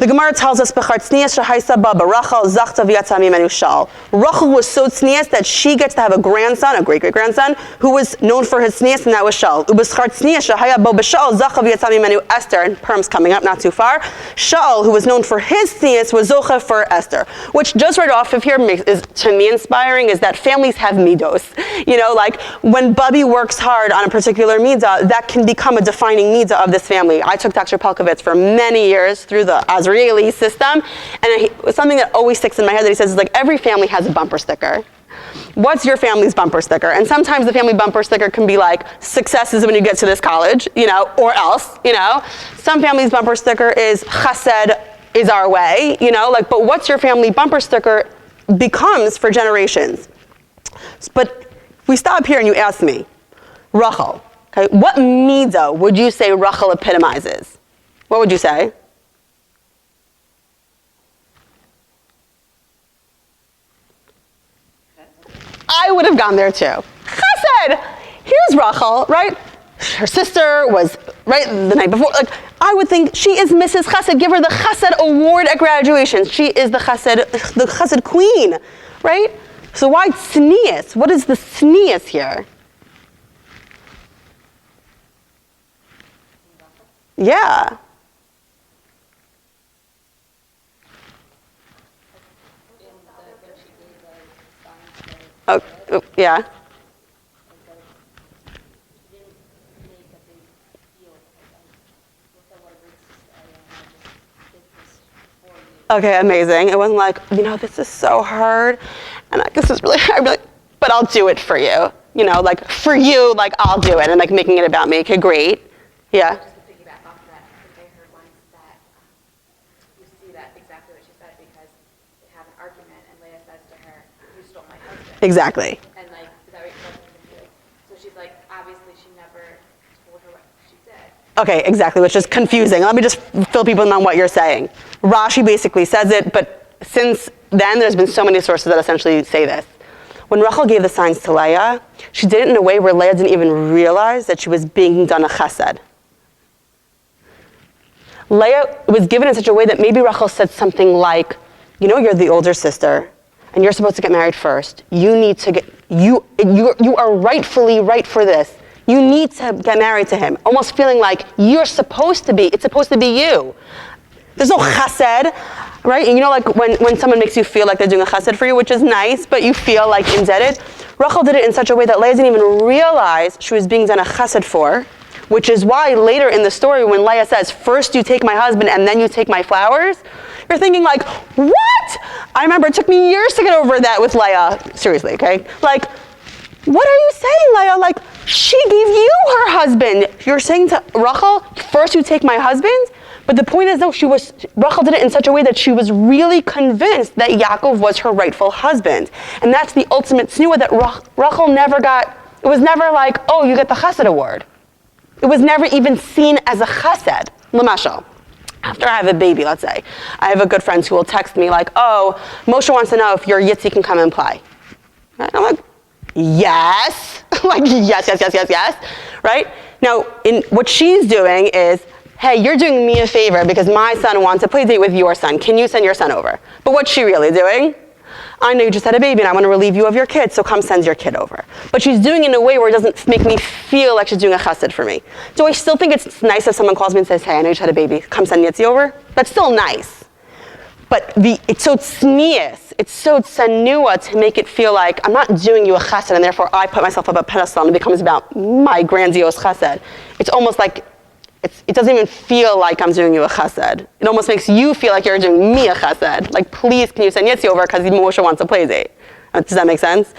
The Gemara tells us, Tznius shahaisa ba Rachel zachta v'yatza mimenu shal. Rachel was so tznius that she gets to have a grandson, a great-great-grandson, who was known for his tznius, and that was Shal. Ubeschar tznius shahaya bo b'shal zacha v'yatza mimenu Esther, and Purim's coming up, not too far. Shal, who was known for his tznius, was zocha for Esther. Which, just right off of here, is to me inspiring, is that families have midos. You know, like, when Bubby works hard on a particular midah, that can become a defining midah of this family. I took Dr. Pelkovitz for many years through the Azrieli system, and something that always sticks in my head that he says is like, every family has a bumper sticker. What's your family's bumper sticker? And sometimes the family bumper sticker can be like, success is when you get to this college, you know, or else, you know. Some families' bumper sticker is chesed is our way, you know, like, but what's your family bumper sticker becomes for generations. But if we stop here and you ask me, Rachel, okay, what midah would you say Rachel epitomizes? What would you say? I would have gone there too. Chesed! Here's Rachel, right? Her sister was, right, the night before. Like, I would think she is Mrs. Chesed. Give her the Chesed award at graduation. She is the Chesed queen, right? So why Tznius? What is the Tznius here? Yeah. Oh, yeah. Okay, amazing. It wasn't like, you know, this is so hard, and this is really hard, but I'll do it for you. You know, like, for you, like, I'll do it, and like making it about me. Okay, great. Yeah. Just to piggyback off that, I think I heard once that you see that exactly what she said, because they have an argument, and Leah says to her, "You stole my husband." Exactly. And like, is that what you're saying? So she's like, obviously she never told her what she did. Okay, exactly, which is confusing. Let me just fill people in on what you're saying. Rashi basically says it, but since then there's been so many sources that essentially say this. When Rachel gave the signs to Leah, she did it in a way where Leah didn't even realize that she was being done a chesed. Leah was given in such a way that maybe Rachel said something like, you know, you're the older sister, and you're supposed to get married first. You need to you are rightfully right for this. You need to get married to him. Almost feeling like it's supposed to be you. There's no chesed, right? And you know, like when someone makes you feel like they're doing a chesed for you, which is nice, but you feel like indebted. Rachel did it in such a way that Leah didn't even realize she was being done a chesed for, which is why later in the story when Leah says, first you take my husband and then you take my flowers, you're thinking like, what? I remember it took me years to get over that with Leah. Seriously, okay? Like, what are you saying, Leah? Like, she gave you her husband. You're saying to Rachel, first you take my husband? But the point is, though, Rachel did it in such a way that she was really convinced that Yaakov was her rightful husband. And that's the ultimate tznius that Rachel never got. It was never like, oh, you get the chesed award. It was never even seen as a chesed. L'mashal, after I have a baby, let's say, I have a good friend who will text me like, oh, Moshe wants to know if your Yitzi can come and play. And I'm like, yes. Like, yes, right? Now, what she's doing is, hey, you're doing me a favor because my son wants a play date with your son. Can you send your son over? But what's she really doing? I know you just had a baby and I want to relieve you of your kid, so come send your kid over. But she's doing it in a way where it doesn't make me feel like she's doing a chesed for me. Do I still think it's nice if someone calls me and says, hey, I know you just had a baby, come send Yitzi over? That's still nice. But it's so tznius, it's so tsanua to make it feel like I'm not doing you a chesed and therefore I put myself up a pedestal and it becomes about my grandiose chesed. It's almost like it doesn't even feel like I'm doing you a chesed. It almost makes you feel like you're doing me a chesed. Like, please, can you send Yitzi over because Moshe wants a play date? Does that make sense?